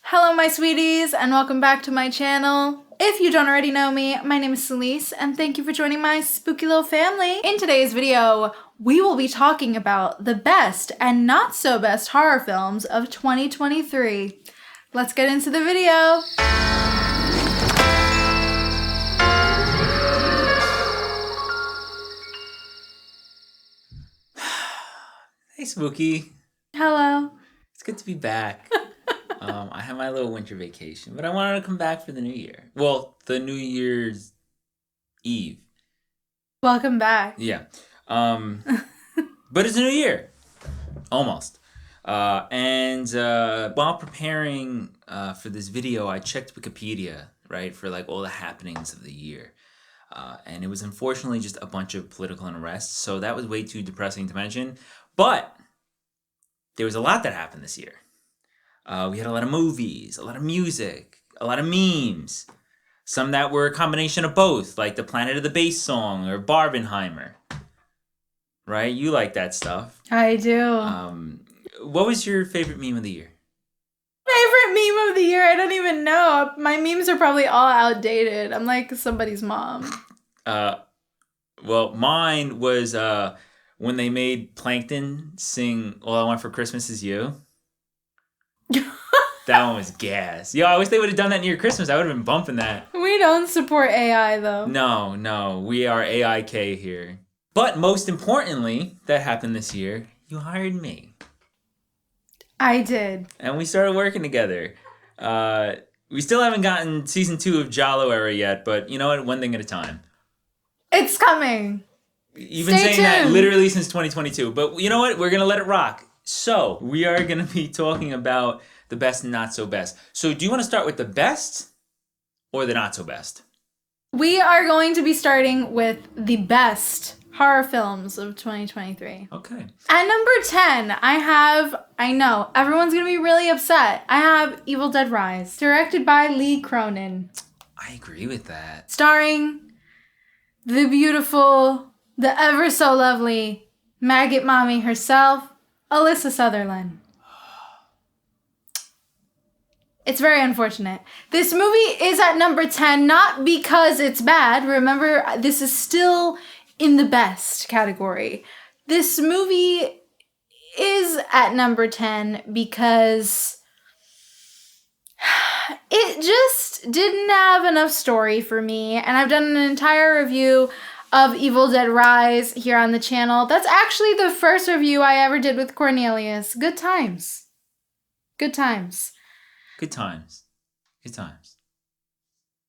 Hello my sweeties and welcome back to my channel. If you don't already know me, my name is Celise and thank you for joining my spooky little family. In today's video, we will be talking about the best and not so best horror films of 2023. Let's get into the video. Hey Spooky. Hello. It's good to be back. I had my little winter vacation, but I wanted to come back for the new year. Well, the New Year's Eve. Welcome back. Yeah. But it's a new year. Almost. And while preparing for this video, I checked Wikipedia, right, for like all the happenings of the year. And it was unfortunately just a bunch of political unrest, so that was way too depressing to mention. But there was a lot that happened this year. We had a lot of movies, a lot of music, a lot of memes. Some that were a combination of both, like the Planet of the Bass song or Barbenheimer. Right? You like that stuff. I do. What was your favorite meme of the year? Favorite meme of the year? I don't even know. My memes are probably all outdated. I'm like somebody's mom. Well, mine was when they made Plankton sing All I Want for Christmas Is You. That one was gas. Yo, I wish they would have done that near Christmas. I would have been bumping that. We don't support AI though. No. We are AIK here. But most importantly, that happened this year. You hired me. I did. And we started working together. We still haven't gotten season 2 of Jalo Era yet, but you know what? One thing at a time. It's coming. You've been saying that literally since 2022. But you know what? We're going to let it rock. So, we are going to be talking about the best and not so best. So, do you want to start with the best or the not so best? We are going to be starting with the best horror films of 2023. Okay. At number 10, I know, everyone's going to be really upset. I have Evil Dead Rise, directed by Lee Cronin. I agree with that. Starring the beautiful, the ever so lovely Maggot Mommy herself, Alyssa Sutherland. It's very unfortunate. This movie is at number 10, not because it's bad. Remember, this is still in the best category. This movie is at number 10 because it just didn't have enough story for me. And I've done an entire review of Evil Dead Rise here on the channel. That's actually the first review I ever did with Cornelius. Good times. Good times. Good times. Good times.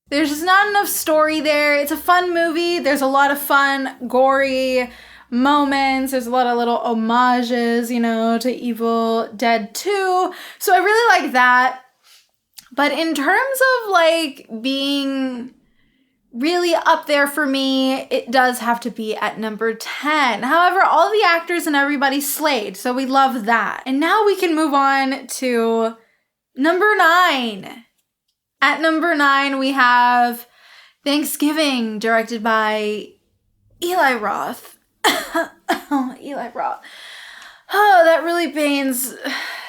There's just not enough story there. It's a fun movie. There's a lot of fun, gory moments. There's a lot of little homages, to Evil Dead 2. So I really like that. But in terms of being really up there for me, it does have to be at number 10. However, all the actors and everybody slayed, so we love that. And now we can move on to number 9. At number 9, we have Thanksgiving, directed by Eli Roth. Eli Roth. Oh, that really pains.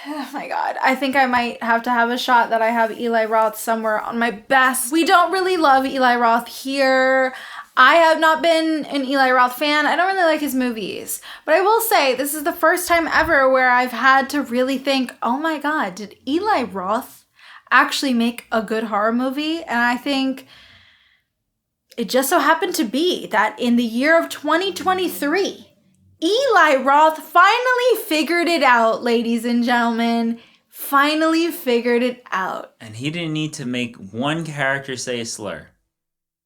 Oh my God. I think I might have to have a shot that I have Eli Roth somewhere on my best. We don't really love Eli Roth here. I have not been an Eli Roth fan. I don't really like his movies. But I will say, this is the first time ever where I've had to really think, oh my God, did Eli Roth actually make a good horror movie? And I think it just so happened to be that in the year of 2023, Eli Roth finally figured it out, ladies and gentlemen. Finally figured it out. And he didn't need to make one character say a slur.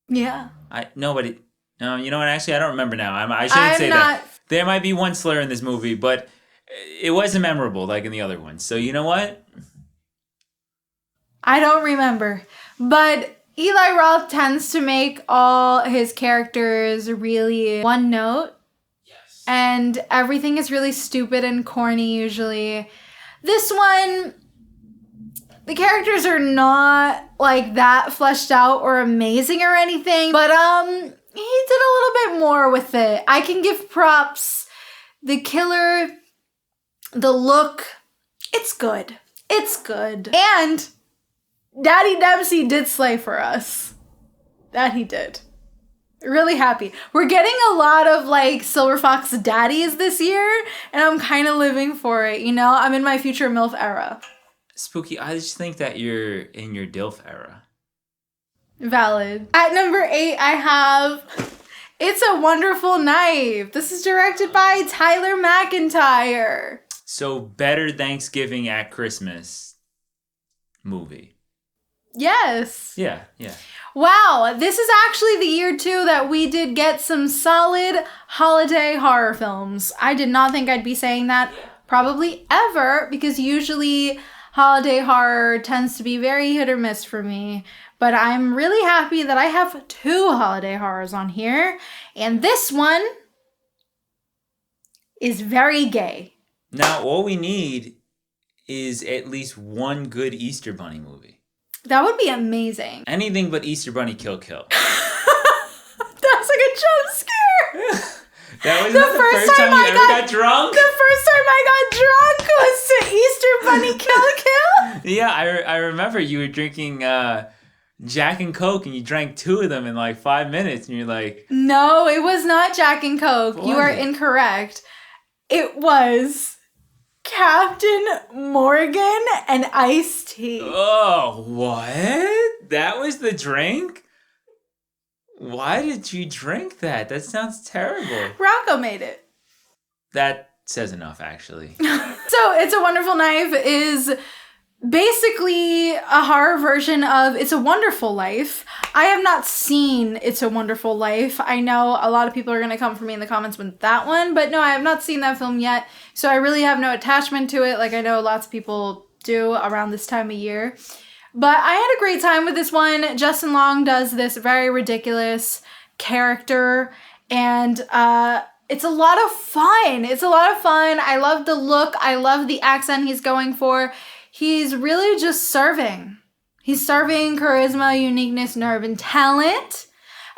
Yeah. No, you know what? Actually, I don't remember now. I shouldn't say that. There might be one slur in this movie, but it wasn't memorable like in the other ones. So you know what? I don't remember. But Eli Roth tends to make all his characters really one note. Yes. And everything is really stupid and corny usually. This one, the characters are not that fleshed out or amazing or anything, but he did a little bit more with it. I can give props. The killer, the look, it's good. It's good. And Daddy Dempsey did slay for us. That he did. Really happy. We're getting a lot of like Silver Fox daddies this year, and I'm kind of living for it, you know? I'm in my future MILF era. Spooky, I just think that you're in your DILF era. Valid. At number 8, I have It's a Wonderful Knife. This is directed by Tyler McIntyre. So, better Thanksgiving at Christmas movie. Yes. Yeah. Wow, this is actually the year too that we did get some solid holiday horror films. I did not think I'd be saying that probably ever, because usually holiday horror tends to be very hit or miss for me. But I'm really happy that I have 2 holiday horrors on here, and this one is very gay. Now, all we need is at least one good Easter Bunny movie. That would be amazing. Anything but Easter Bunny Kill Kill. That's like a jump scare. That was the first time you ever got drunk? The first time I got drunk was to Easter Bunny Kill Kill. Yeah, I remember you were drinking Jack and Coke, and you drank 2 of them in like 5 minutes, and you're like... No, it was not Jack and Coke. You are incorrect. It was Captain Morgan and iced tea. Oh, what? That was the drink? Why did you drink that? That sounds terrible. Rocco made it. That says enough, actually. So, It's a Wonderful Knife is basically a horror version of It's a Wonderful Life. I have not seen It's a Wonderful Life. I know a lot of people are going to come for me in the comments with that one, but no, I have not seen that film yet. So I really have no attachment to it, like I know lots of people do around this time of year. But I had a great time with this one. Justin Long does this very ridiculous character, and it's a lot of fun. It's a lot of fun. I love the look. I love the accent he's going for. He's really just serving. He's serving charisma, uniqueness, nerve, and talent.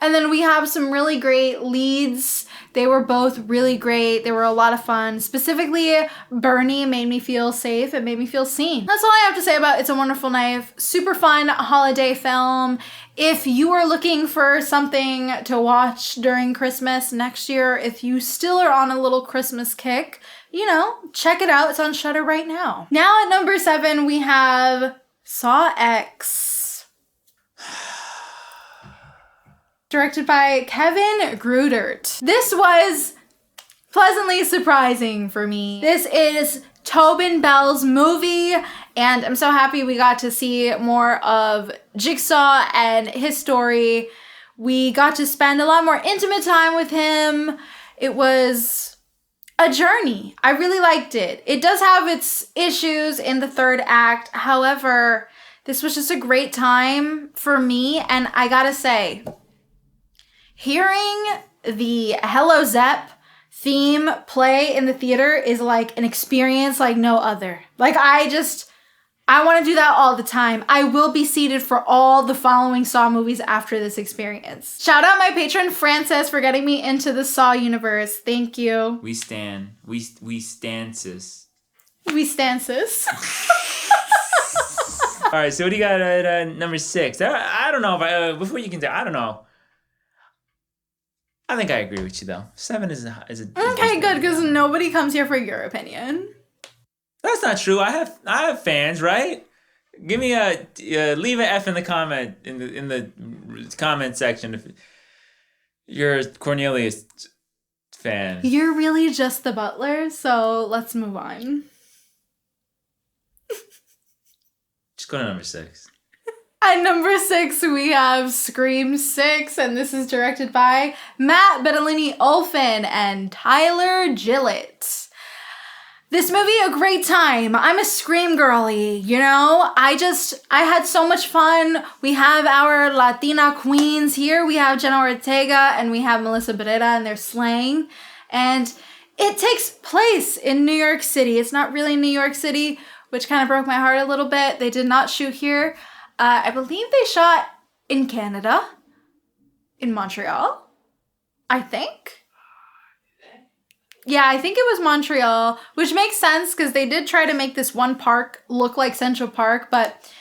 And then we have some really great leads. They were both really great. They were a lot of fun. Specifically, Bernie made me feel safe. It made me feel seen. That's all I have to say about It's a Wonderful Knife. Super fun holiday film. If you are looking for something to watch during Christmas next year, if you still are on a little Christmas kick, you know, check it out. It's on Shudder right now. Now at number 7, we have Saw X. Directed by Kevin Grudert. This was pleasantly surprising for me. This is Tobin Bell's movie, and I'm so happy we got to see more of Jigsaw and his story. We got to spend a lot more intimate time with him. It was a journey. I really liked it. It does have its issues in the 3rd act. However, this was just a great time for me, and I gotta say, hearing the Hello Zepp theme play in the theater is like an experience like no other. Like I want to do that all the time. I will be seated for all the following Saw movies after this experience. Shout out my patron Francis for getting me into the Saw universe. Thank you. We stan. We stances. We stances. All right, so what do you got at number 6? I don't know if I before you can do. I don't know. I think I agree with you though. 7 is a okay, good, because nobody comes here for your opinion. That's not true. I have fans, right? Give me leave an F in the comment in the comment section if you're a Cornelius fan. You're really just the butler, so let's move on. Just go to number 6. At number 6, we have Scream 6, and this is directed by Matt Bettolini-Olfen and Tyler Gillett. This movie, a great time. I'm a Scream girly, you know? I had so much fun. We have our Latina queens here. We have Jenna Ortega and we have Melissa Barrera, and they're slaying. And it takes place in New York City. It's not really New York City, which kind of broke my heart a little bit. They did not shoot here. I believe they shot in Canada, in Montreal, I think. Yeah, I think it was Montreal, which makes sense because they did try to make this one park look like Central Park, but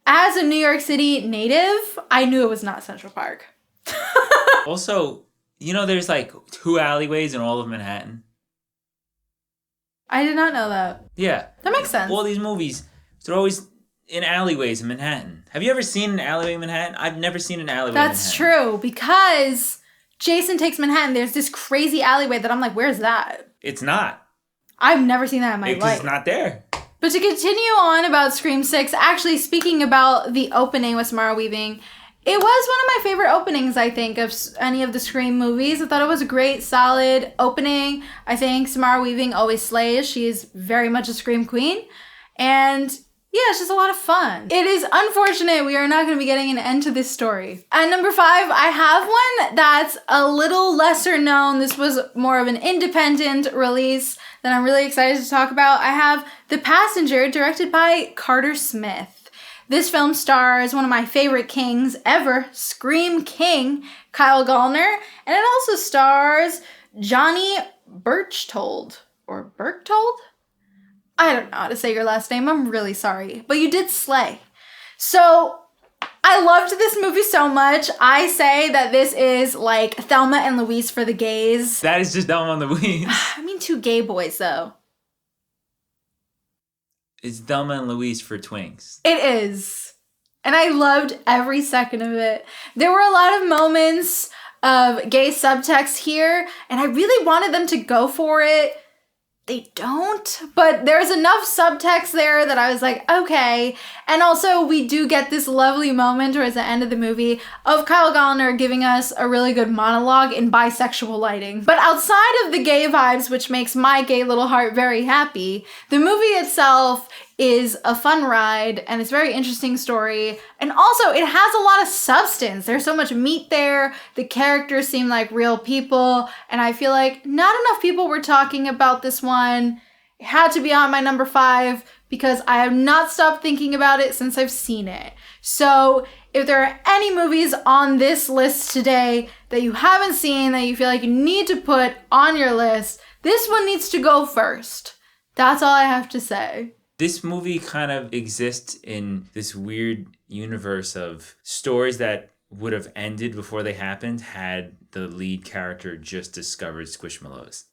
as a New York City native, I knew it was not Central Park. Also, you know there's like 2 alleyways in all of Manhattan? I did not know that. Yeah. That makes sense. All these movies, they're always in alleyways in Manhattan. Have you ever seen an alleyway in Manhattan? I've never seen an alleyway in Manhattan. That's true, because Jason Takes Manhattan, there's this crazy alleyway that I'm like, where's that? It's not. I've never seen that in my life. It's not there. But to continue on about Scream 6, actually speaking about the opening with Samara Weaving, it was one of my favorite openings, I think, of any of the Scream movies. I thought it was a great, solid opening. I think Samara Weaving always slays. She is very much a Scream queen. And yeah, it's just a lot of fun. It is unfortunate we are not going to be getting an end to this story. At number 5, I have one that's a little lesser known. This was more of an independent release that I'm really excited to talk about. I have The Passenger, directed by Carter Smith. This film stars one of my favorite kings ever, Scream King, Kyle Gallner, and it also stars Johnny Berchtold, or Berchtold? I don't know how to say your last name, I'm really sorry, but you did slay. So, I loved this movie so much, I say that this is like Thelma and Louise for the gays. That is just Thelma and Louise. I mean 2 gay boys though. It's Thelma and Louise for twinks. It is. And I loved every second of it. There were a lot of moments of gay subtext here, and I really wanted them to go for it. They don't, but there's enough subtext there that I was like, okay. And also, we do get this lovely moment towards the end of the movie of Kyle Gallner giving us a really good monologue in bisexual lighting. But outside of the gay vibes, which makes my gay little heart very happy, the movie itself is a fun ride, and it's a very interesting story. And also, it has a lot of substance. There's so much meat there. The characters seem like real people, and I feel like not enough people were talking about this one. It had to be on my number 5 because I have not stopped thinking about it since I've seen it. So, if there are any movies on this list today that you haven't seen that you feel like you need to put on your list, this one needs to go first. That's all I have to say. This movie kind of exists in this weird universe of stories that would have ended before they happened had the lead character just discovered Squishmallows.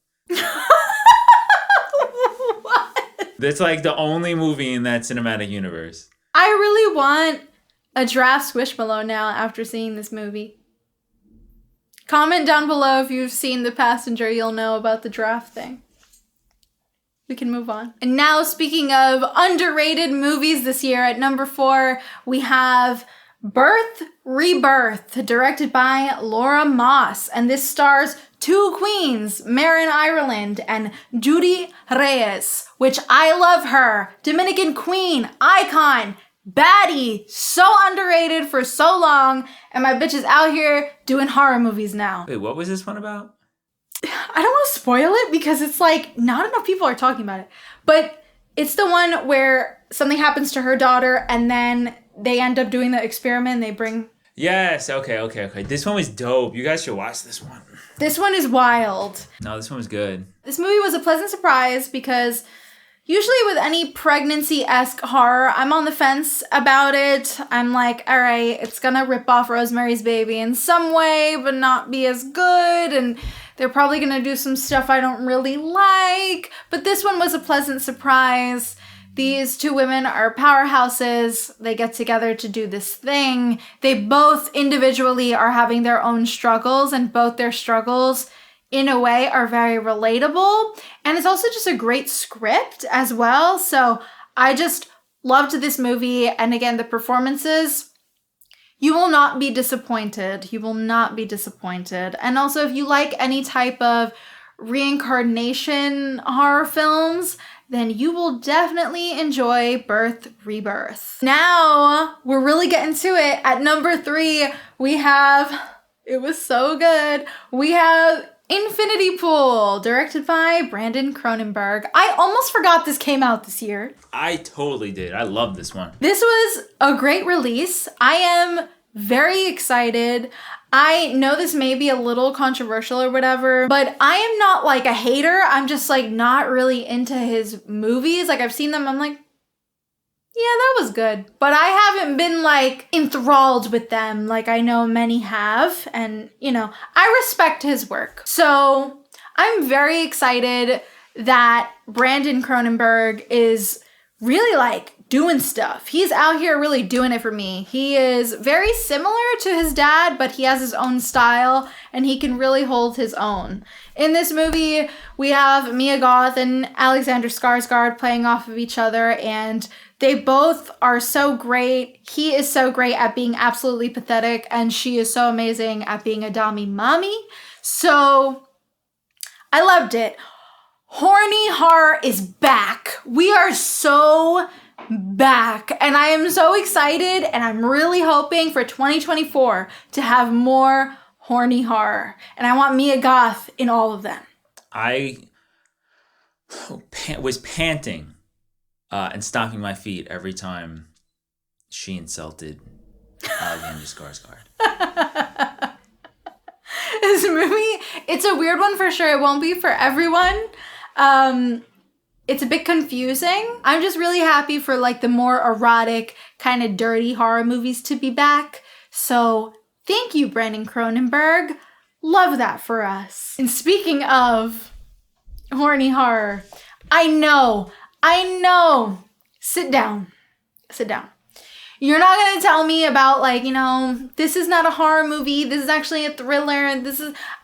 What? That's like the only movie in that cinematic universe. I really want a draft Squishmallow now after seeing this movie. Comment down below if you've seen The Passenger, you'll know about the draft thing. We can move on. And now, speaking of underrated movies this year, at number 4, we have Rebirth, directed by Laura Moss. And this stars 2 queens, Marin Ireland and Judy Reyes, which I love her. Dominican queen, icon, baddie, so underrated for so long. And my bitch is out here doing horror movies now. Wait, what was this one about? I don't want to spoil it because it's like not enough people are talking about it. But it's the one where something happens to her daughter and then they end up doing the experiment. They bring... Yes, okay. This one was dope. You guys should watch this one. This one is wild. No, this one was good. This movie was a pleasant surprise because usually with any pregnancy-esque horror, I'm on the fence about it. I'm like, all right, it's gonna rip off Rosemary's Baby in some way, but not be as good, and they're probably gonna do some stuff I don't really like. But this one was a pleasant surprise. These 2 women are powerhouses. They get together to do this thing. They both individually are having their own struggles, and both their struggles in a way are very relatable. And it's also just a great script as well. So I just loved this movie. And again, the performances, you will not be disappointed. You will not be disappointed. And also, if you like any type of reincarnation horror films, then you will definitely enjoy Rebirth. Now, we're really getting to it. At number 3, we have, it was so good, we have Infinity Pool, directed by Brandon Cronenberg. I almost forgot this came out this year. I totally did. I love this one. This was a great release. I am very excited. I know this may be a little controversial or whatever, but I am not like a hater. I'm just like not really into his movies. Like I've seen them, I'm like, Yeah, that was good. But I haven't been, like, enthralled with them like I know many have. And, you know, I respect his work. So I'm very excited that Brandon Cronenberg is really, like, doing stuff. He's out here really doing it for me. He is very similar to his dad, but he has his own style, and he can really hold his own. In this movie, we have Mia Goth and Alexander Skarsgård playing off of each other, and they both are so great. He is so great at being absolutely pathetic, and she is so amazing at being a Dami mommy. So I loved it. Horny horror is back. We are so back, and I am so excited, and I'm really hoping for 2024 to have more horny horror, and I want Mia Goth in all of them. I was panting and stomping my feet every time she insulted Alexander Skarsgård. This movie, it's a weird one for sure. It won't be for everyone. It's a bit confusing. I'm just really happy for like the more erotic, kind of dirty horror movies to be back. So thank you, Brandon Cronenberg. Love that for us. And speaking of horny horror, I know. Sit down. You're not going to tell me about like, you know, this is not a horror movie. This is actually a thriller. And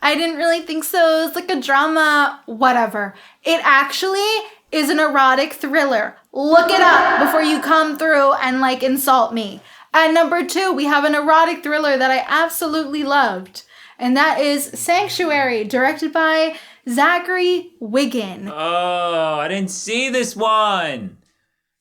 I didn't really think so. It's like a drama, whatever. It actually is an erotic thriller. Look it up before you come through and like insult me. At number 2, we have an erotic thriller that I absolutely loved. And that is Sanctuary, directed by Zachary Wiggin. Oh, I didn't see this one.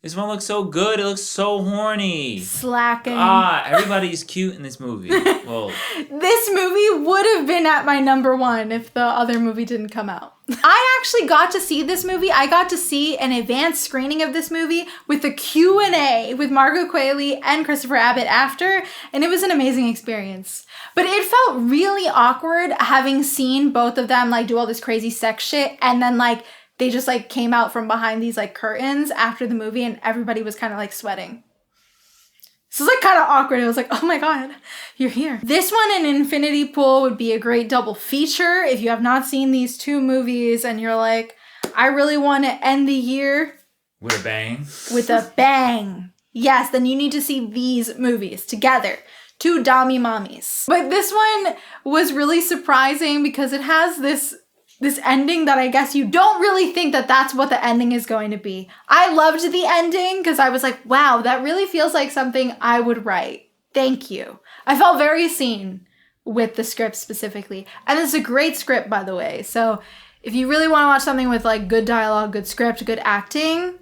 This one looks so good. It looks so horny. Slacking. Everybody's cute in this movie. Whoa. This movie would have been at my number 1 if the other movie didn't come out. I actually got to see this movie. I got to see an advanced screening of this movie with a Q&A with Margot Qualley and Christopher Abbott after, and it was an amazing experience. But it felt really awkward having seen both of them like do all this crazy sex shit, and then like they just like came out from behind these like curtains after the movie and everybody was kind of like sweating. So it's like kind of awkward. It was like, oh my God, you're here. This one and Infinity Pool would be a great double feature if you have not seen these 2 movies and you're like, I really want to end the year with a bang. With a bang. Yes, then you need to see these movies together. 2 Dami mommies. But this one was really surprising because it has this ending that I guess you don't really think that that's what the ending is going to be. I loved the ending because I was like, wow, that really feels like something I would write. Thank you. I felt very seen with the script specifically. And it's a great script, by the way. So if you really want to watch something with like good dialogue, good script, good acting,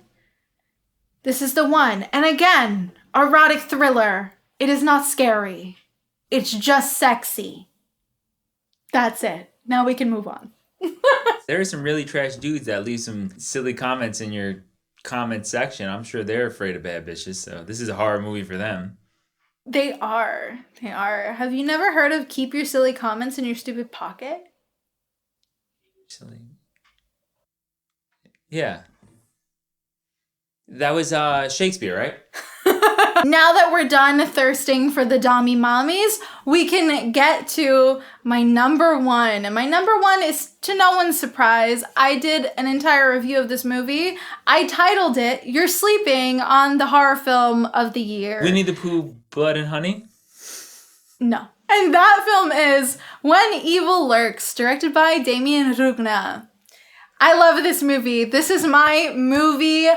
this is the one. And again, erotic thriller. It is not scary. It's just sexy. That's it. Now we can move on. There are some really trash dudes that leave some silly comments in your comment section. I'm sure they're afraid of bad bitches, so this is a horror movie for them. They are. Have you never heard of keep your silly comments in your stupid pocket? Silly. Yeah. That was Shakespeare, right? Now that we're done thirsting for the Dami mommies, we can get to my number 1. And my number 1 is, to no one's surprise, I did an entire review of this movie. I titled it, You're Sleeping on the Horror Film of the Year. Winnie the Pooh, Blood and Honey? No. And that film is When Evil Lurks, directed by Damien Rugna. I love this movie. This is my movie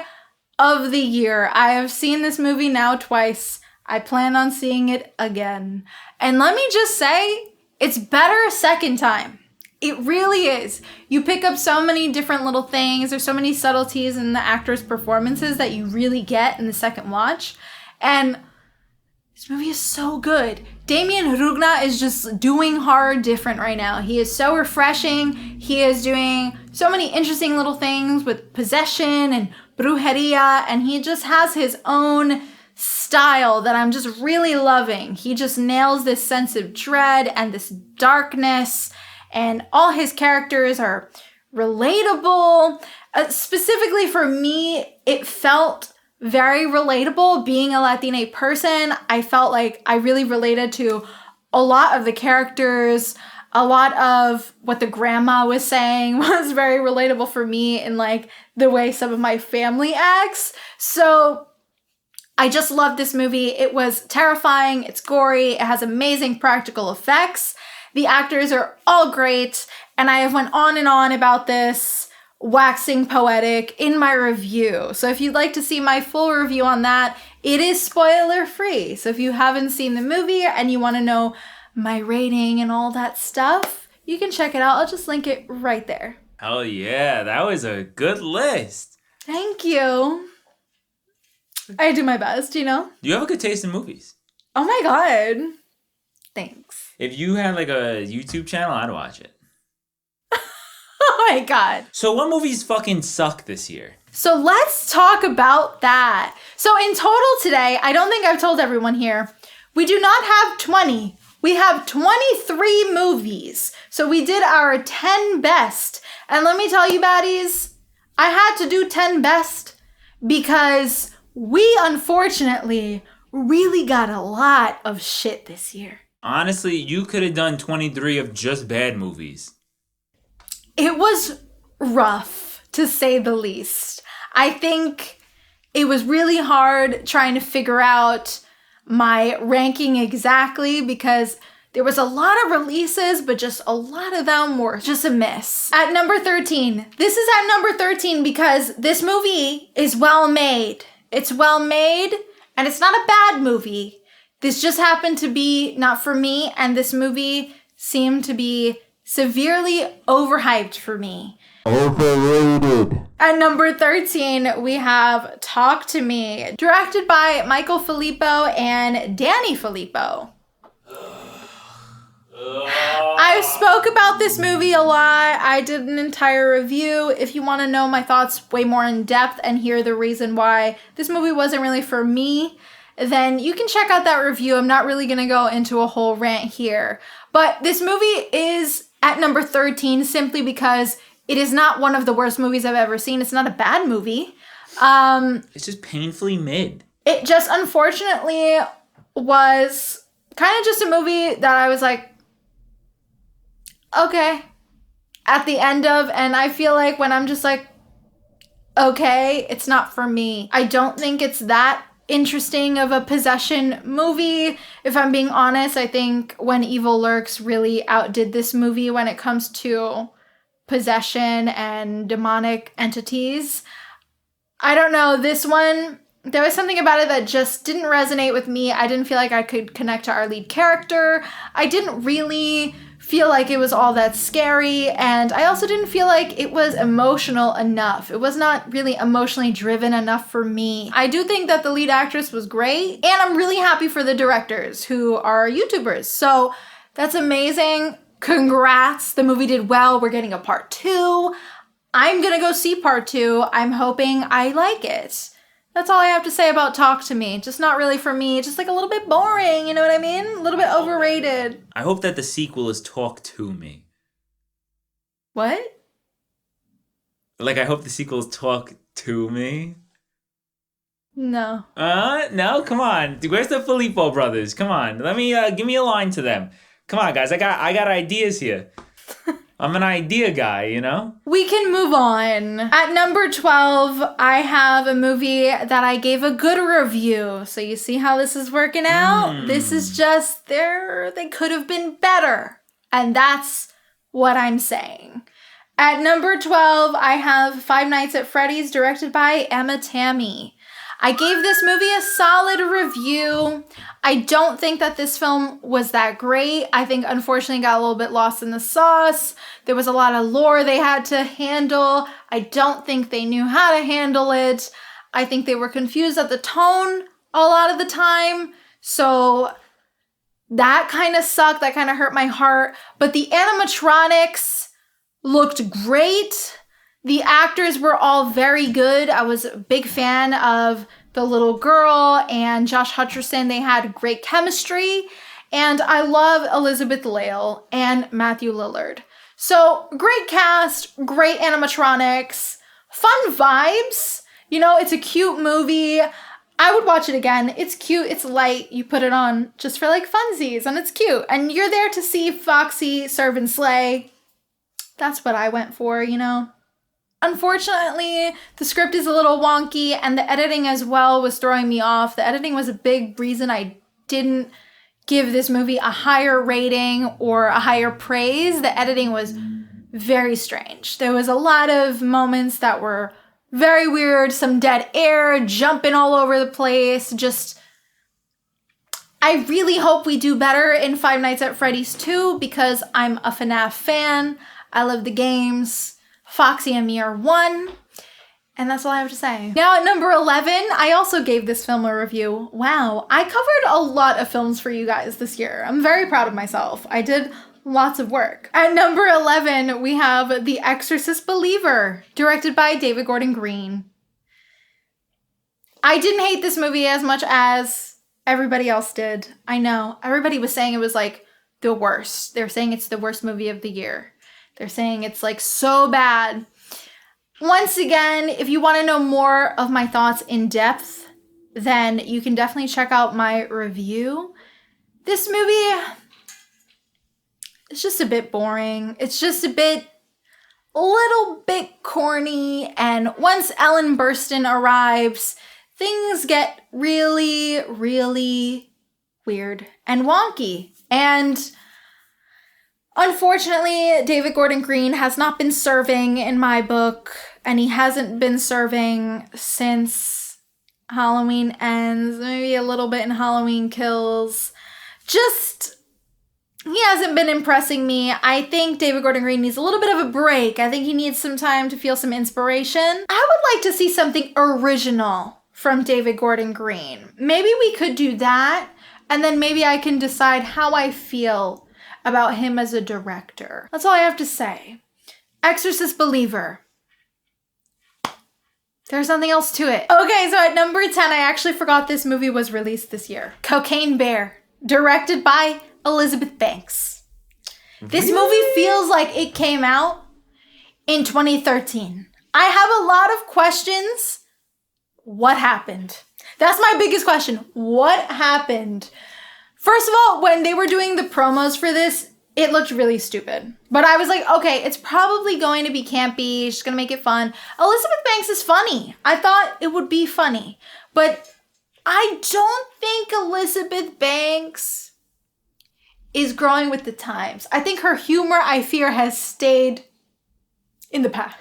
of the year. I have seen this movie now twice. I plan on seeing it again. And let me just say, it's better a second time. It really is. You pick up so many different little things. There's so many subtleties in the actors' performances that you really get in the second watch. And this movie is so good. Damien Rugna is just doing horror different right now. He is so refreshing. He is doing so many interesting little things with possession and brujeria, and he just has his own style that I'm just really loving. He just nails this sense of dread and this darkness, and all his characters are relatable. Specifically for me, it felt very relatable. Being a Latina person, I felt like I really related to a lot of the characters. A lot of what the grandma was saying was very relatable for me in like the way some of my family acts. So I just love this movie. It was terrifying. It's gory. It has amazing practical effects. The actors are all great. And I have went on and on about this, waxing poetic, in my review. So if you'd like to see my full review on that, it is spoiler free. So if you haven't seen the movie and you want to know my rating and all that stuff, you can check it out. I'll just link it right there. Hell yeah, that was a good list. Thank you. I do my best, you know? You have a good taste in movies. Oh my god. Thanks. If you had like a YouTube channel, I'd watch it. Oh my god. So what movies fucking suck this year? So let's talk about that. So in total today, I don't think I've told everyone here, we do not have 20. We have 23 movies. So we did our 10 best. And let me tell you, baddies, I had to do 10 best because we unfortunately really got a lot of shit this year. Honestly, you could have done 23 of just bad movies. It was rough, to say the least. I think it was really hard trying to figure out my ranking exactly because there was a lot of releases, but just a lot of them were just a miss. At number 13, this is at number 13 because this movie is well made. It's well made and it's not a bad movie. This just happened to be not for me, and this movie seemed to be severely overhyped for me. Overrated. At number 13, we have Talk to Me, directed by Michael Filippo and Danny Filippo. I spoke about this movie a lot. I did an entire review. If you want to know my thoughts way more in depth and hear the reason why this movie wasn't really for me, then you can check out that review. I'm not really going to go into a whole rant here. But this movie is at number 13 simply because it is not one of the worst movies I've ever seen. It's not a bad movie. It's just painfully mid. It just unfortunately was kind of just a movie that I was like, okay, at the end of, and I feel like when I'm just like, okay, it's not for me. I don't think it's that interesting of a possession movie. If I'm being honest, I think When Evil Lurks really outdid this movie when it comes to possession and demonic entities. I don't know, this one, there was something about it that just didn't resonate with me. I didn't feel like I could connect to our lead character. I didn't really feel like it was all that scary, and I also didn't feel like it was emotional enough. It was not really emotionally driven enough for me. I do think that the lead actress was great, and I'm really happy for the directors who are YouTubers. So that's amazing. Congrats. The movie did well. We're getting a part 2. I'm gonna go see part 2. I'm hoping I like it. That's all I have to say about Talk to Me. Just not really for me. Just like a little bit boring, you know what I mean? A little bit overrated. I hope that the sequel is Talk to Me. What? Like, I hope the sequel is Talk to Me. No. No, come on. Where's the Filippo brothers? Come on. Let me, give me a line to them. Come on, guys. I got ideas here. I'm an idea guy, you know? We can move on. At number 12, I have a movie that I gave a good review. So you see how this is working out? This is just, they could have been better. And that's what I'm saying. At number 12, I have Five Nights at Freddy's, directed by Emma Tammy. I gave this movie a solid review. I don't think that this film was that great. I think, unfortunately, got a little bit lost in the sauce. There was a lot of lore they had to handle. I don't think they knew how to handle it. I think they were confused at the tone a lot of the time. So that kind of sucked. That kind of hurt my heart. But the animatronics looked great. The actors were all very good. I was a big fan of the little girl and Josh Hutcherson. They had great chemistry. And I love Elizabeth Lale and Matthew Lillard. So great cast, great animatronics, fun vibes. You know, it's a cute movie. I would watch it again. It's cute. It's light. You put it on just for like funsies and it's cute. And you're there to see Foxy serve and slay. That's what I went for, you know. Unfortunately, the script is a little wonky and the editing as well was throwing me off. The editing was a big reason I didn't give this movie a higher rating or a higher praise. The editing was very strange. There was a lot of moments that were very weird, some dead air, jumping all over the place. I really hope we do better in Five Nights at Freddy's 2 because I'm a FNAF fan. I love the games. Foxy and me are one. And that's all I have to say. Now at number 11, I also gave this film a review. Wow, I covered a lot of films for you guys this year. I'm very proud of myself. I did lots of work. At number 11, we have The Exorcist Believer, directed by David Gordon Green. I didn't hate this movie as much as everybody else did. I know. Everybody was saying it was like the worst. They're saying it's the worst movie of the year. They're saying it's like so bad. Once again, if you want to know more of my thoughts in depth, then you can definitely check out my review. This movie, it's just a bit boring. It's just a little bit corny. And once Ellen Burstyn arrives, things get really, really weird and wonky. And unfortunately, David Gordon Green has not been serving in my book, and he hasn't been serving since Halloween Ends, maybe a little bit in Halloween Kills. He hasn't been impressing me. I think David Gordon Green needs a little bit of a break. I think he needs some time to feel some inspiration. I would like to see something original from David Gordon Green. Maybe we could do that, and then maybe I can decide how I feel about him as a director. That's all I have to say. Exorcist Believer. There's nothing else to it. Okay, so at number 10, I actually forgot this movie was released this year. Cocaine Bear, directed by Elizabeth Banks. This movie feels like it came out in 2013. I have a lot of questions. What happened? That's my biggest question. What happened? First of all, when they were doing the promos for this, it looked really stupid. But I was like, okay, it's probably going to be campy. She's going to make it fun. Elizabeth Banks is funny. I thought it would be funny. But I don't think Elizabeth Banks is growing with the times. I think her humor, I fear, has stayed in the past.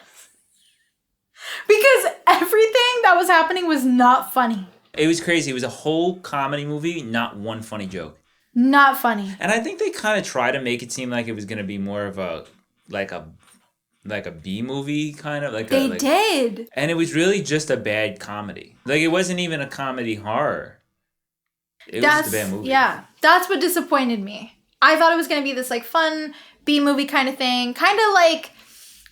Because everything that was happening was not funny. It was crazy. It was a whole comedy movie, not one funny joke. Not funny. And I think they kind of try to make it seem like it was going to be more of a B movie kind of They did. And it was really just a bad comedy. Like, it wasn't even a comedy horror. It was just a bad movie. Yeah, that's what disappointed me. I thought it was going to be this like fun B movie kind of thing, kind of like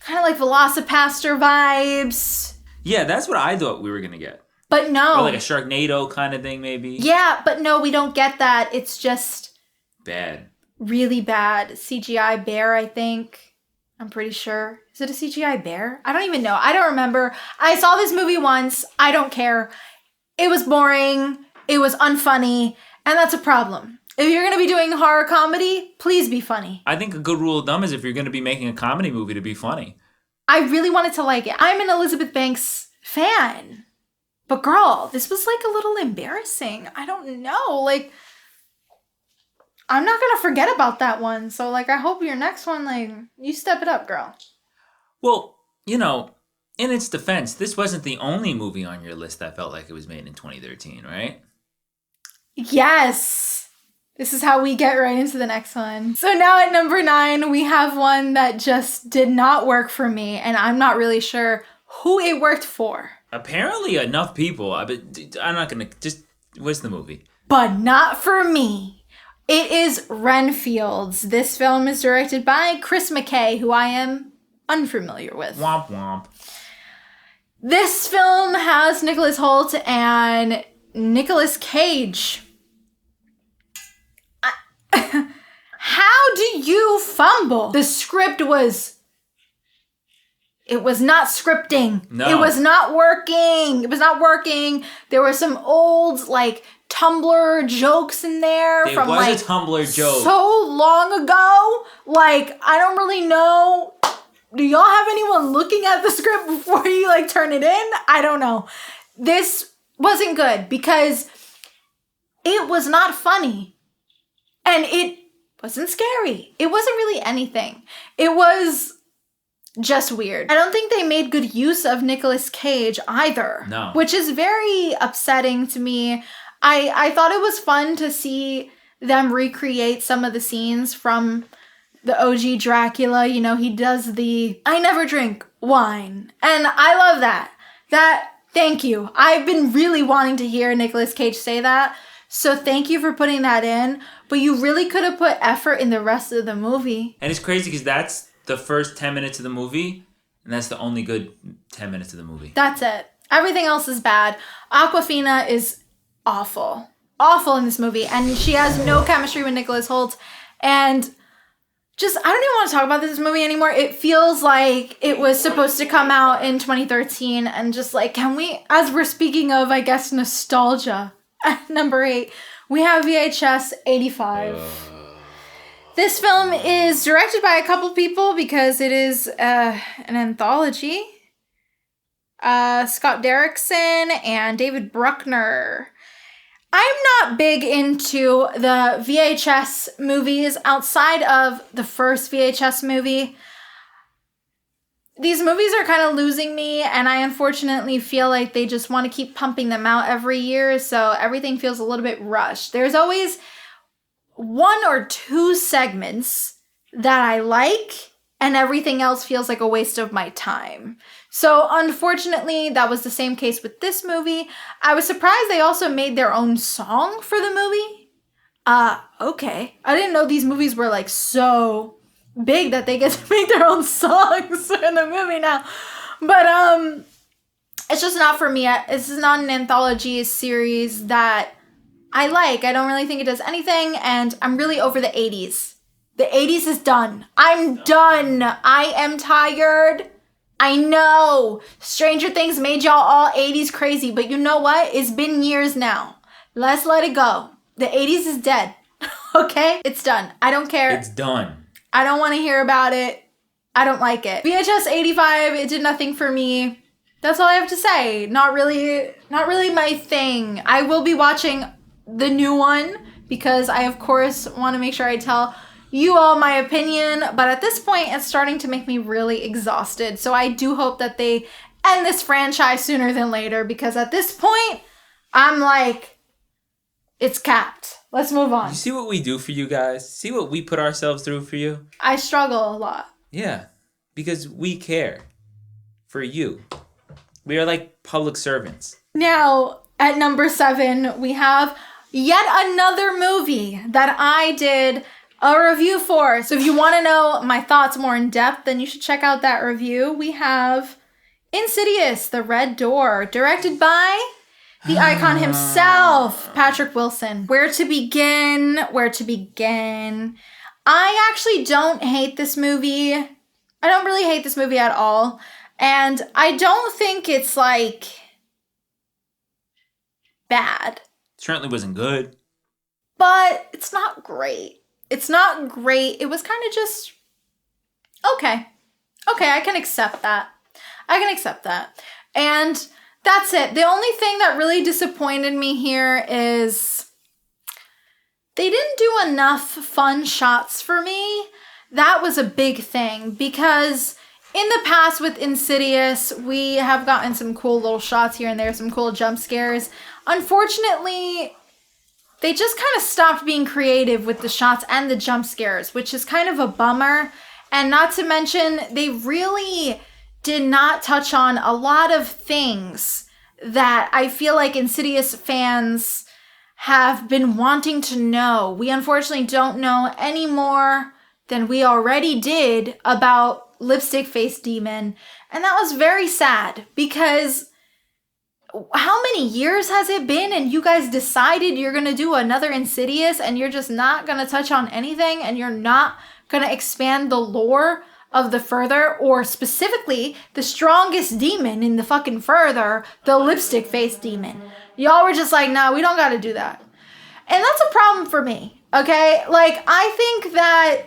Velocipaster vibes. Yeah, that's what I thought we were going to get. But no. Or like a Sharknado kind of thing, maybe. Yeah, but no, we don't get that. It's just bad. Really bad. CGI bear, I think. I'm pretty sure. Is it a CGI bear? I don't even know. I don't remember. I saw this movie once. I don't care. It was boring. It was unfunny. And that's a problem. If you're going to be doing horror comedy, please be funny. I think a good rule of thumb is if you're going to be making a comedy movie, to be funny. I really wanted to like it. I'm an Elizabeth Banks fan. But girl, this was like a little embarrassing. I don't know. Like, I'm not going to forget about that one. So like, I hope your next one, like, you step it up, girl. Well, you know, in its defense, this wasn't the only movie on your list that felt like it was made in 2013, right? Yes. This is how we get right into the next one. So now at number 9, we have one that just did not work for me. And I'm not really sure who it worked for. Apparently enough people. I'm not going to... Just... What's the movie? But not for me. It is Renfield's. This film is directed by Chris McKay, who I am unfamiliar with. Womp womp. This film has Nicholas Hoult and Nicolas Cage. How do you fumble? The script was It was not scripting. No. It was not working. It was not working. There were some old, like, Tumblr jokes in there There from, was like, a Tumblr joke. so long ago. Like, I don't really know. Do y'all have anyone looking at the script before you, like, turn it in? I don't know. This wasn't good because it was not funny. And it wasn't scary. It wasn't really anything. It was just weird. I don't think they made good use of Nicolas Cage either. No. Which is very upsetting to me. I thought it was fun to see them recreate some of the scenes from the OG Dracula. You know, he does the I never drink wine. And I love that. Thank you. I've been really wanting to hear Nicolas Cage say that. So thank you for putting that in. But you really could have put effort in the rest of the movie. And it's crazy because that's the first 10 minutes of the movie, and that's the only good 10 minutes of the movie. That's it. Everything else is bad. Awkwafina is awful. Awful in this movie. And she has no chemistry with Nicholas Hoult. And just, I don't even want to talk about this movie anymore. It feels like it was supposed to come out in 2013. And just like, can we, as we're speaking of, I guess, nostalgia, at number 8, we have VHS 85. This film is directed by a couple people because it is an anthology. Scott Derrickson and David Bruckner. I'm not big into the VHS movies outside of the first VHS movie. These movies are kind of losing me, and I unfortunately feel like they just want to keep pumping them out every year, so everything feels a little bit rushed. There's always 1 or 2 segments that I like, and everything else feels like a waste of my time. So unfortunately, that was the same case with this movie. I was surprised they also made their own song for the movie. Okay. I didn't know these movies were like so big that they get to make their own songs in the movie now. But it's just not for me. This is not an anthology series that I like. I don't really think it does anything, and I'm really over the 80s. The 80s is done. I'm done. I am tired. I know. Stranger Things made y'all all 80s crazy, but you know what? It's been years now. Let's let it go. The 80s is dead. Okay? It's done. I don't care. It's done. I don't want to hear about it. I don't like it. VHS 85, it did nothing for me. That's all I have to say. Not really my thing. I will be watching the new one because I, of course, want to make sure I tell you all my opinion, but at this point, it's starting to make me really exhausted. So I do hope that they end this franchise sooner than later, because at this point, I'm like, it's capped. Let's move on. You see what we do for you guys? See what we put ourselves through for you? I struggle a lot. Yeah, because we care for you. We are like public servants. Now, at number 7, we have yet another movie that I did a review for. So if you want to know my thoughts more in depth, then you should check out that review. We have Insidious The Red Door, directed by the icon himself, Patrick Wilson. Where to begin? I actually don't hate this movie. I don't really hate this movie at all. And I don't think it's like bad. Certainly wasn't good. But it's not great. It was kind of just okay. Okay, I can accept that. And that's it. The only thing that really disappointed me here is they didn't do enough fun shots for me. That was a big thing, because in the past with Insidious, we have gotten some cool little shots here and there, some cool jump scares. Unfortunately, they just kind of stopped being creative with the shots and the jump scares, which is kind of a bummer. And not to mention, they really did not touch on a lot of things that I feel like Insidious fans have been wanting to know. We unfortunately don't know any more than we already did about Lipstick Face Demon. And that was very sad, because how many years has it been, and you guys decided you're going to do another Insidious and you're just not going to touch on anything, and you're not going to expand the lore of the Further, or specifically the strongest demon in the fucking Further, the lipstick face demon. Y'all were just like, no, we don't gotta do that. And that's a problem for me, okay? Like, I think that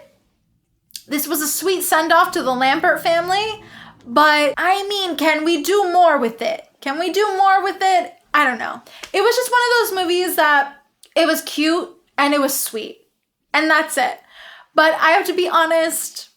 this was a sweet send-off to the Lambert family, but I mean, can we do more with it? Can we do more with it? I don't know. It was just one of those movies that it was cute and it was sweet. And that's it. But I have to be honest,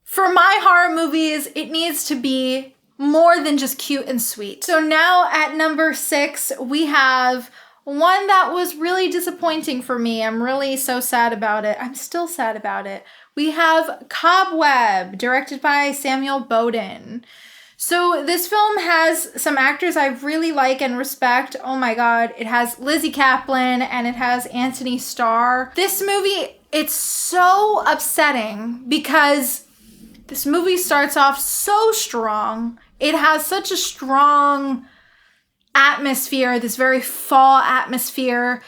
for my horror movies, it needs to be more than just cute and sweet. So now at number 6, we have one that was really disappointing for me. I'm really so sad about it. I'm still sad about it. We have Cobweb, directed by Samuel Bowden. So this film has some actors I really like and respect. Oh my God. It has Lizzie Kaplan and it has Anthony Starr. This movie, it's so upsetting because this movie starts off so strong. It has such a strong atmosphere, this very fall atmosphere.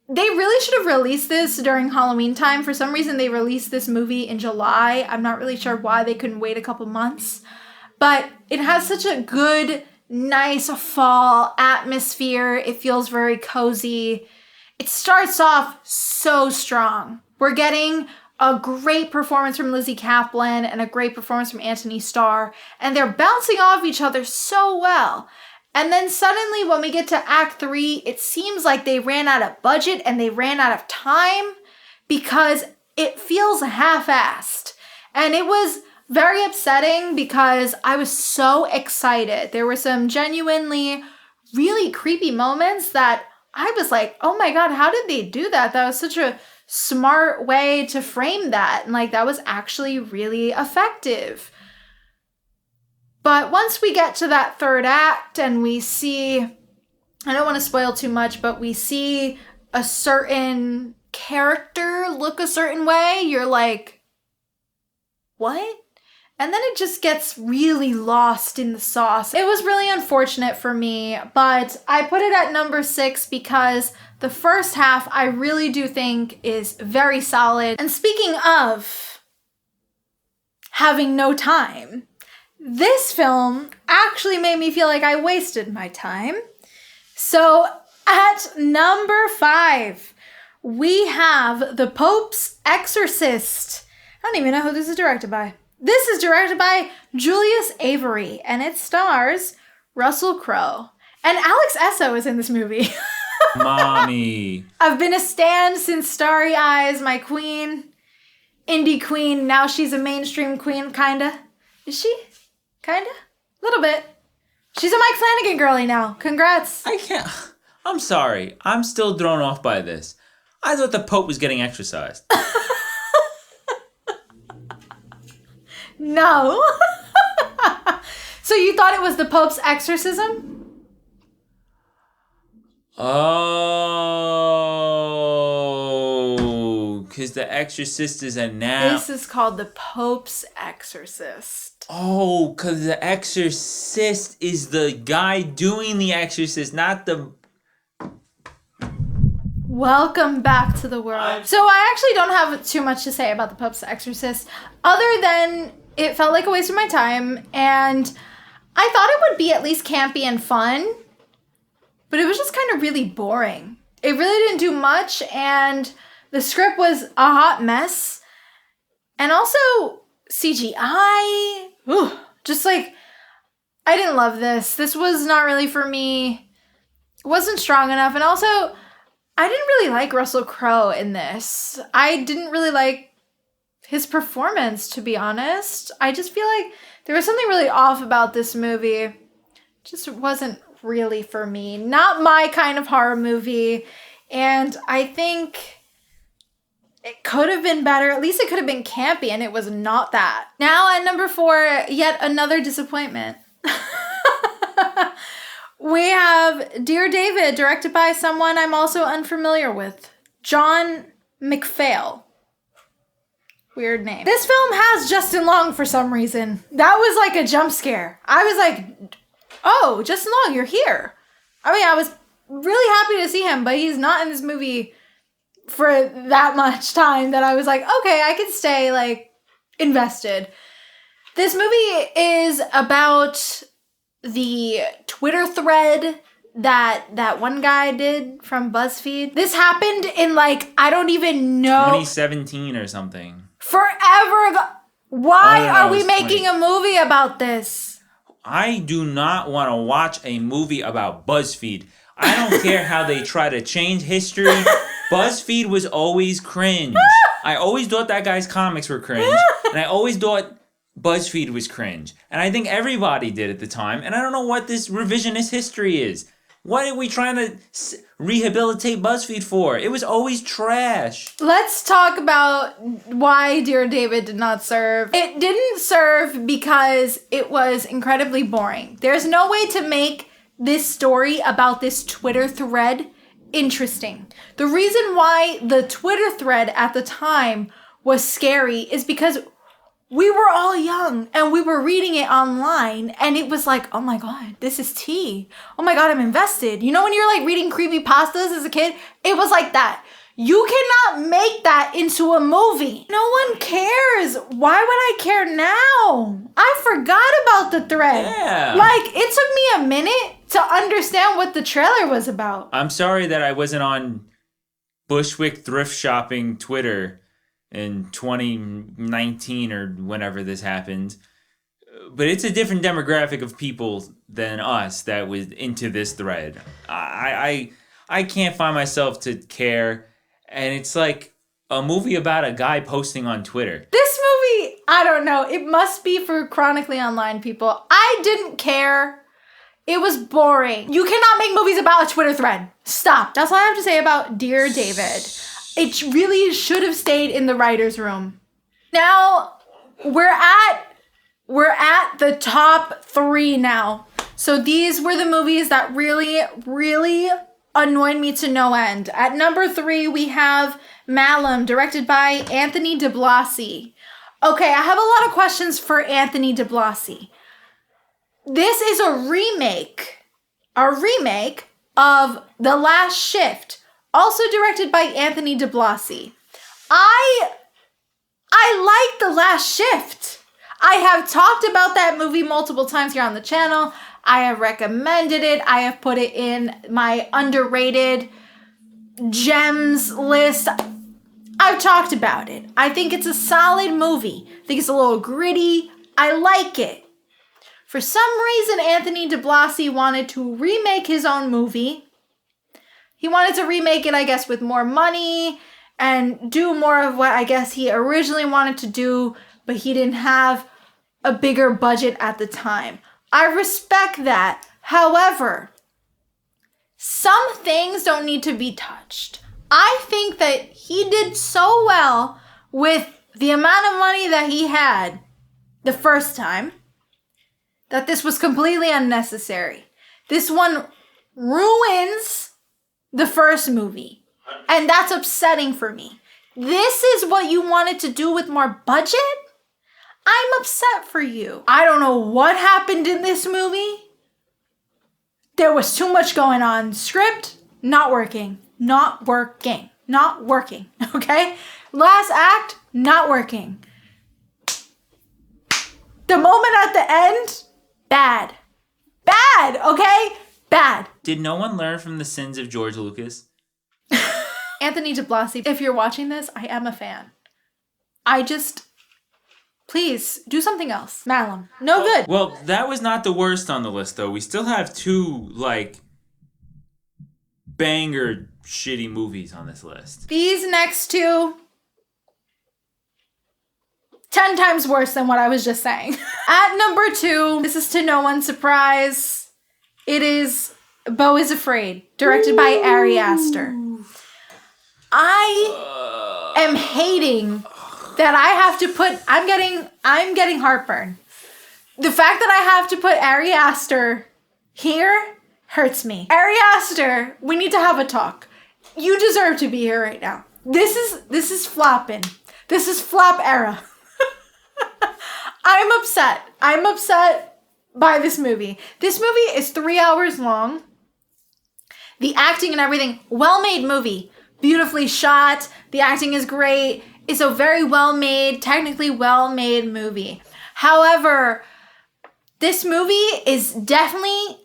They really should have released this during Halloween time. For some reason, they released this movie in July. I'm not really sure why they couldn't wait a couple months. But it has such a good, nice fall atmosphere. It feels very cozy. It starts off so strong. We're getting a great performance from Lizzie Kaplan and a great performance from Anthony Starr. And they're bouncing off each other so well. And then suddenly when we get to Act 3, it seems like they ran out of budget and they ran out of time because it feels half-assed. And it was very upsetting because I was so excited. There were some genuinely really creepy moments that I was like, oh my God, how did they do that? That was such a smart way to frame that. And like, that was actually really effective. But once we get to that third act and we see, I don't want to spoil too much, but we see a certain character look a certain way, you're like, what? And then it just gets really lost in the sauce. It was really unfortunate for me, but I put it at number 6 because the first half I really do think is very solid. And speaking of having no time, this film actually made me feel like I wasted my time. So at number 5, we have The Popes Exorcist. I don't even know who this is directed by. This is directed by Julius Avery, and it stars Russell Crowe. And Alex Esso is in this movie. Mommy. I've been a stan since Starry Eyes, my queen. Indie queen. Now she's a mainstream queen, kinda. Is she? Kinda? A little bit. She's a Mike Flanagan girly now. Congrats. I can't. I'm sorry. I'm still thrown off by this. I thought the Pope was getting exorcised. No. So you thought it was the Pope's exorcism? Oh, because the Exorcist is a noun. This is called the Pope's Exorcist. Oh, because the Exorcist is the guy doing the Exorcist, not the... Welcome back to the world. So I actually don't have too much to say about the Pope's Exorcist, other than it felt like a waste of my time, and I thought it would be at least campy and fun, but it was just kind of really boring. It really didn't do much, and the script was a hot mess, and also CGI. Ooh, just like, I didn't love this. This was not really for me. It wasn't strong enough, and also, I didn't really like Russell Crowe in this. I didn't really like his performance, to be honest. I just feel like there was something really off about this movie. It just wasn't really for me. Not my kind of horror movie. And I think it could have been better. At least it could have been campy, and it was not that. Now at number 4, yet another disappointment. We have Dear David, directed by someone I'm also unfamiliar with. John McPhail. Weird name. This film has Justin Long for some reason. That was like a jump scare. I was like, oh, Justin Long, you're here. I mean, I was really happy to see him, but he's not in this movie for that much time that I was like, okay, I can stay. Like, invested. This movie is about the Twitter thread that one guy did from BuzzFeed. This happened in I don't even know. 2017 or something. Forever ago. Why are we 20. making a movie about this? I do not want to watch a movie about BuzzFeed. I don't care how they try to change history. BuzzFeed was always cringe. I always thought that guy's comics were cringe. And I always thought BuzzFeed was cringe. And I think everybody did at the time. And I don't know what this revisionist history is. What are we trying to rehabilitate BuzzFeed for? It was always trash. Let's talk about why Dear David did not serve. It didn't serve because it was incredibly boring. There's no way to make this story about this Twitter thread interesting. The reason why the Twitter thread at the time was scary is because we were all young and we were reading it online and it was like, oh my God, this is tea. Oh my God, I'm invested. You know when you're reading creepypastas as a kid? It was like that. You cannot make that into a movie. No one cares. Why would I care now? I forgot about the thread. Yeah. It took me a minute to understand what the trailer was about. I'm sorry that I wasn't on Bushwick Thrift Shopping Twitter in 2019 or whenever this happened. But it's a different demographic of people than us that was into this thread. I can't find myself to care. And it's like a movie about a guy posting on Twitter. This movie, I don't know. It must be for chronically online people. I didn't care. It was boring. You cannot make movies about a Twitter thread. Stop. That's all I have to say about Dear David. It really should have stayed in the writer's room. Now, we're at the top 3 now. So these were the movies that really, really annoyed me to no end. At number 3, we have Malum, directed by Anthony de Blasi. Okay, I have a lot of questions for Anthony de Blasi. This is a remake of The Last Shift, also directed by Anthony de Blasi. I like The Last Shift. I have talked about that movie multiple times here on the channel. I have recommended it. I have put it in my underrated gems list. I've talked about it. I think it's a solid movie. I think it's a little gritty. I like it. For some reason, Anthony de Blasi wanted to remake his own movie. He wanted to remake it, I guess, with more money and do more of what I guess he originally wanted to do, but he didn't have a bigger budget at the time. I respect that. However, some things don't need to be touched. I think that he did so well with the amount of money that he had the first time that this was completely unnecessary. This one ruins the first movie, and that's upsetting for me. This is what you wanted to do with more budget? I'm upset for you. I don't know what happened in this movie. There was too much going on. Script, not working. Okay? Last act, not working. The moment at the end, bad. Okay? Bad. Did no one learn from the sins of George Lucas? Anthony de Blasi, if you're watching this, I am a fan. Please, do something else. Malum. No good. Well, that was not the worst on the list, though. We still have 2, banger shitty movies on this list. These next 2, 10 times worse than what I was just saying. At number 2, this is to no one's surprise, it is Beau is Afraid, directed by Ari Aster. I am hating that I have to put, I'm getting heartburn. The fact that I have to put Ari Aster here hurts me. Ari Aster, we need to have a talk. You deserve to be here right now. This is flopping. This is flop era. I'm upset by this movie. This movie is 3 hours long. The acting and everything, well-made movie. beautifully shot. The acting is great. It's a very well-made, technically well-made movie. However, this movie is definitely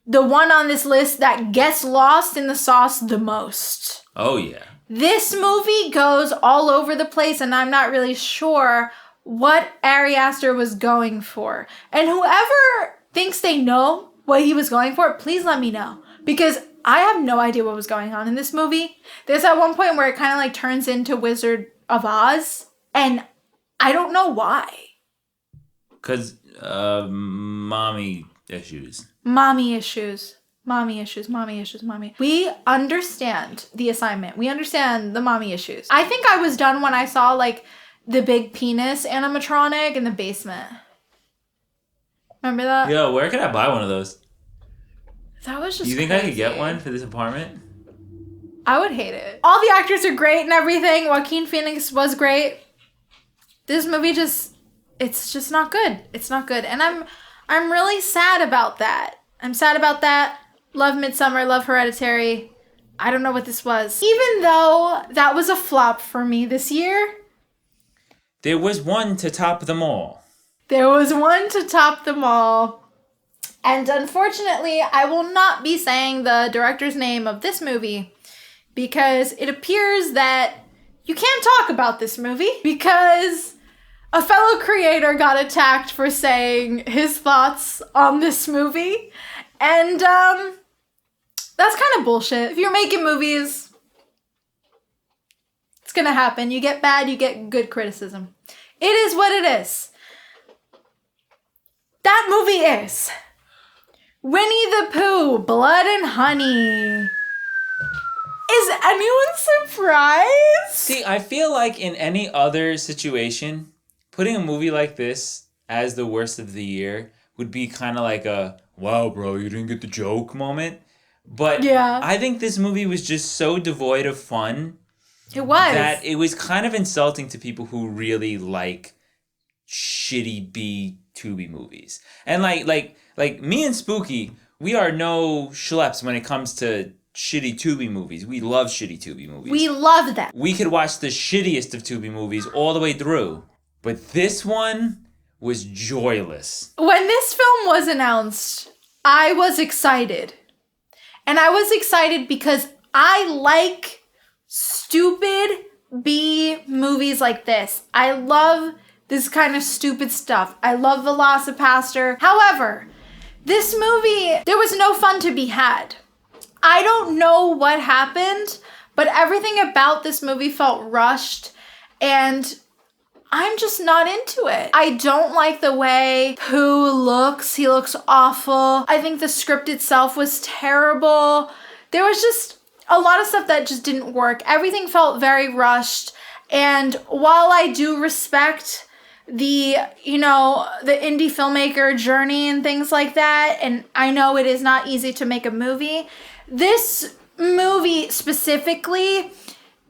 the one on this list that gets lost in the sauce the most. Oh, yeah. This movie goes all over the place, and I'm not really sure what Ari Aster was going for. And whoever thinks they know what he was going for, please let me know. Because I have no idea what was going on in this movie. There's at one point where it kind of like turns into Wizard of Oz, and I don't know why. Because mommy issues. Mommy issues. We understand the assignment. We understand the mommy issues. I think I was done when I saw like the big penis animatronic in the basement. Remember that? Yo, where can I buy one of those? That was just You think crazy. I could get one for this apartment? I would hate it. All the actors are great and everything. Joaquin Phoenix was great. This movie it's just not good. It's not good. And I'm really sad about that. I'm sad about that. Love Midsommar, love Hereditary. I don't know what this was. Even though that was a flop for me this year, There was one to top them all. there was one to top them all. And unfortunately, I will not be saying the director's name of this movie because it appears that you can't talk about this movie because a fellow creator got attacked for saying his thoughts on this movie. And that's kind of bullshit. If you're making movies, it's gonna happen. You get bad, you get good criticism. It is what it is. That movie is Winnie the Pooh, Blood and Honey. Is anyone surprised? See, I feel like in any other situation, putting a movie like this as the worst of the year would be kind of like a, wow, bro, you didn't get the joke moment. But Yeah. I think this movie was just so devoid of fun It was. that it was kind of insulting to people who really like shitty B-Tubi movies. And like me and Spooky, we are no schleps when it comes to shitty Tubi movies. We love shitty Tubi movies. We love that. We could watch the shittiest of Tubi movies all the way through. But this one was joyless. When this film was announced, I was excited. And I was excited because I like stupid B movies like this. I love this kind of stupid stuff. I love Velocipaster. However, this movie, there was no fun to be had. I don't know what happened, but everything about this movie felt rushed, and I'm just not into it. I don't like the way Pooh looks. He looks awful. I think the script itself was terrible. There was just a lot of stuff that just didn't work. Everything felt very rushed, and while I do respect the indie filmmaker journey and things like that, and I know it is not easy to make a movie, this movie specifically,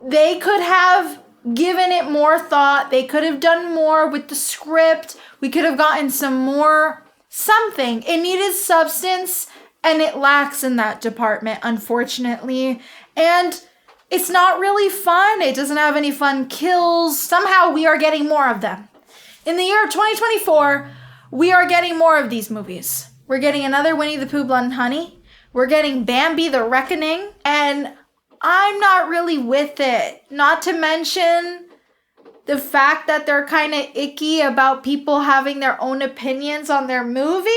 they could have given it more thought. They could have done more with the script. We could have gotten some more something. It needed substance, and it lacks in that department, unfortunately. And it's not really fun. It doesn't have any fun kills. Somehow we are getting more of them. In the year of 2024, we are getting more of these movies. We're getting another Winnie the Pooh, Blood and Honey. We're getting Bambi the Reckoning. And I'm not really with it. Not to mention the fact that they're kind of icky about people having their own opinions on their movie.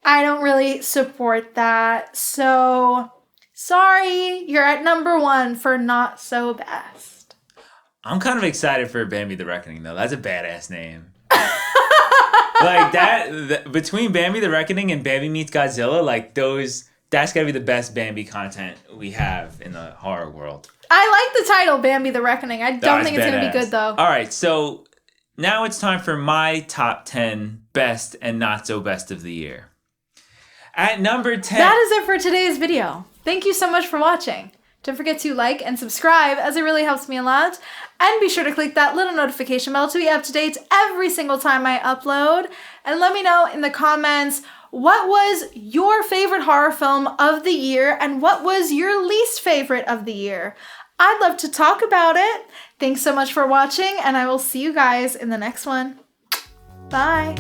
I don't really support that. So, sorry, you're at number 1 for not so best. I'm kind of excited for Bambi the Reckoning, though. That's a badass name. Like, between Bambi the Reckoning and Bambi Meets Godzilla, like, that's gotta be the best Bambi content we have in the horror world. I like the title, Bambi the Reckoning. I don't think it's going to be good, though. All right, so now it's time for my top 10 best and not so best of the year. At number 10... That is it for today's video. Thank you so much for watching. Don't forget to like and subscribe, as it really helps me a lot. And be sure to click that little notification bell to be up to date every single time I upload. And let me know in the comments What was your favorite horror film of the year, and what was your least favorite of the year? I'd love to talk about it. Thanks so much for watching, and I will see you guys in the next one. Bye.